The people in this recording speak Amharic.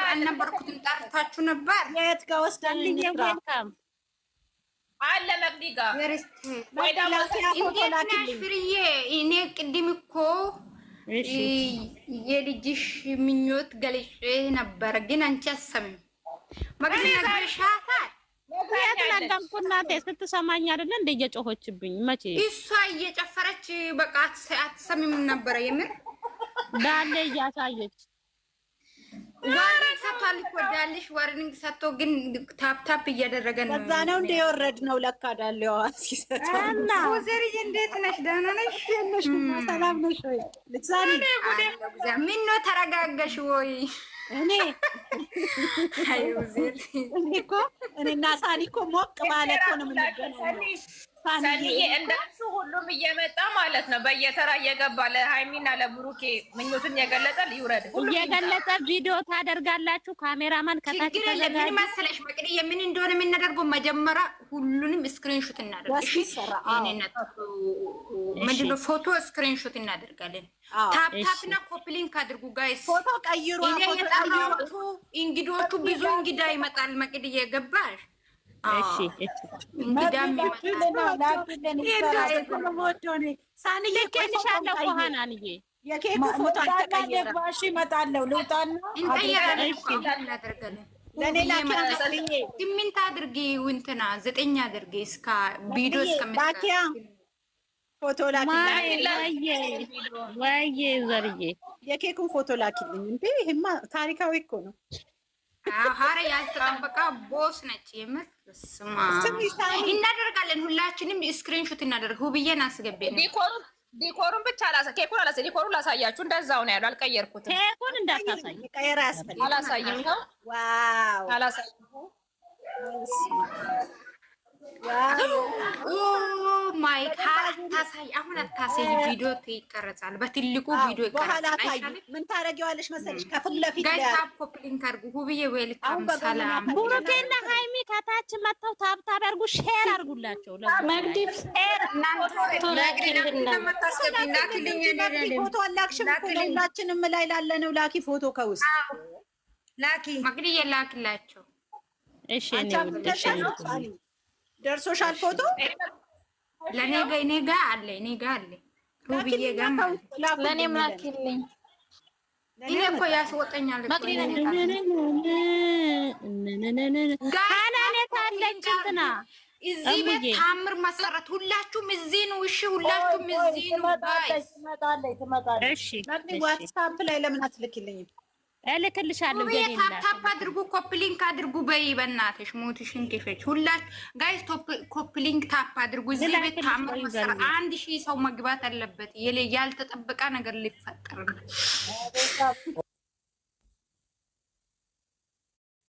አልነበርኩትም። ጠርታችሁ ነበር። የት ጋር ወስዳልኝ አለ መቅዲ ጋር እንዴት ነሽ ፍርዬ? እኔ ቅድም እኮ የልጅሽ ምኞት ገልጬ ነበረ፣ ግን አንቺ አሰሚም መቅዲ ነግረሻታል። ያተናገርኩ እናቴ ስትሰማኝ አይደለ እንደ እየጮኸችብኝ መቼ እሷ እየጨፈረች በቃ አትሰሚም ነበረ። የምር ዳለ እያሳየች ዋርኒንግ ሰጥቷል እኮ ዳልሽ ዋርኒንግ ሰጥቶ ግን ታፕ እያደረገ ነው። ከዛ ነው እንደ የወረድ ነው ለካ ዳለዋ ሲሰጥና ወዘርዬ እንዴት ነሽ? ደህና ነሽ? ሰላም ነሽ ወይ? ልትሳኒ ምን ነው ተረጋጋሽ ወይ? እኔ እኮ እኔና ሳኒ እኮ ሞቅ ማለት እኮ ነው የምንገናኘው። ሳኒዬ እንደሱ ሁሉም እየመጣ ማለት ነው በየተራ እየገባ ለሃይሚና ለብሩኬ ምኞቱን የገለጠ ይውረድ። እየገለጠ ቪዲዮ ታደርጋላችሁ። ካሜራማን ከታች ተዘጋጅ። ምን መሰለሽ መቅዲ የምን እንደሆነ የምናደርገው መጀመሪያ ሁሉንም ስክሪንሾት እናደርጋለን። እሺ እኔነት ምንድነው ፎቶ ስክሪንሾት እናደርጋለን። ታፕታፕና ኮፕሊንክ አድርጉ ጋይስ። ፎቶ ቀይሩ። እኔ የጠራሁት እንግዶቹ ብዙ እንግዳ ይመጣል። መቅዲ የገባሽ እሺ እንግዳም ሳንዬ ከልሻለሁ ሆሃናንዬ የኬኩ ፎቶ አልተቀየረም። እሺ እመጣለሁ። ልውጣና እናደርጋለን። ለኔ ላኪያ ስምንት አድርጊ እንትና 9 አድርጊ እስከ ቪዲዮ እስከምትላኪያ ፎቶ ላኪልኝ። ወይዬ ዘርዬ የኬኩን ፎቶ ላኪልኝ። እንዴ ይሄማ ታሪካዊ እኮ ነው። ሀረ ያልተጠበቃ ቦስ ነች። የምር ስማ እናደርጋለን። ሁላችንም ስክሪንሾት እናደርግ። ሁብዬን አስገቤን ዲኮሩን ብቻ ኬኩን ዲኮሩን ላሳያችሁ። እንደዛው ነው ያለው። አልቀየርኩትም። ኬኩን እንዳታሳይ ቀየራ ያስፈልጋል። አላሳይም ነው ዋው አላሳይም። ማይ ታሳይ አሁን አታሳይ። ቪዲዮ ይቀረጻል። በትልቁ ቪዲዮ ይቀረጻል። ምን ታረጊዋለሽ መሰለሽ? ከፊት ለፊት ጋይስ ታፕ ኮፕሊንግ አድርጉ። ሁብዬ ዌልካም ሰላም። ቡሩኬና ሃይሚ ከታች መጥተው ታብታብ አድርጉ፣ ሼር አድርጉላቸው። መግዲፍ ፎቶ አላክሽም እኮ ሁላችንም ላይ ላለነው ላኪ ፎቶ ከውስጥ ላኪ መግዲ የላክላቸው። እሺ ነው ደርሶሻል ፎቶ? እኔ ጋ አለ። ሁብዬ ጋ ለኔም ላኪልኝ። እኔ እኮ ያስወጣኛል። ጋናኔት አለች እንትና እዚህ ቤት ታምር መሰረት ሁላችሁም እዚህ ነው። እሺ ሁላችሁም እዚህ ነው። ጋይስ እሺ ዋትስአፕ ላይ ለምን አትልኪልኝም? እልክልሻለሁ። ታፕ አድርጉ፣ ኮፕሊንክ አድርጉ። በይ በእናትሽ ሞትሽን ክፈች። ሁላችሁ ጋይስ ኮፕሊንክ ታፕ አድርጉ። እዚህ ቤት ታምር መሰረት 1000 ሰው መግባት አለበት። ያልተጠበቀ ነገር ሊፈጠር ነው።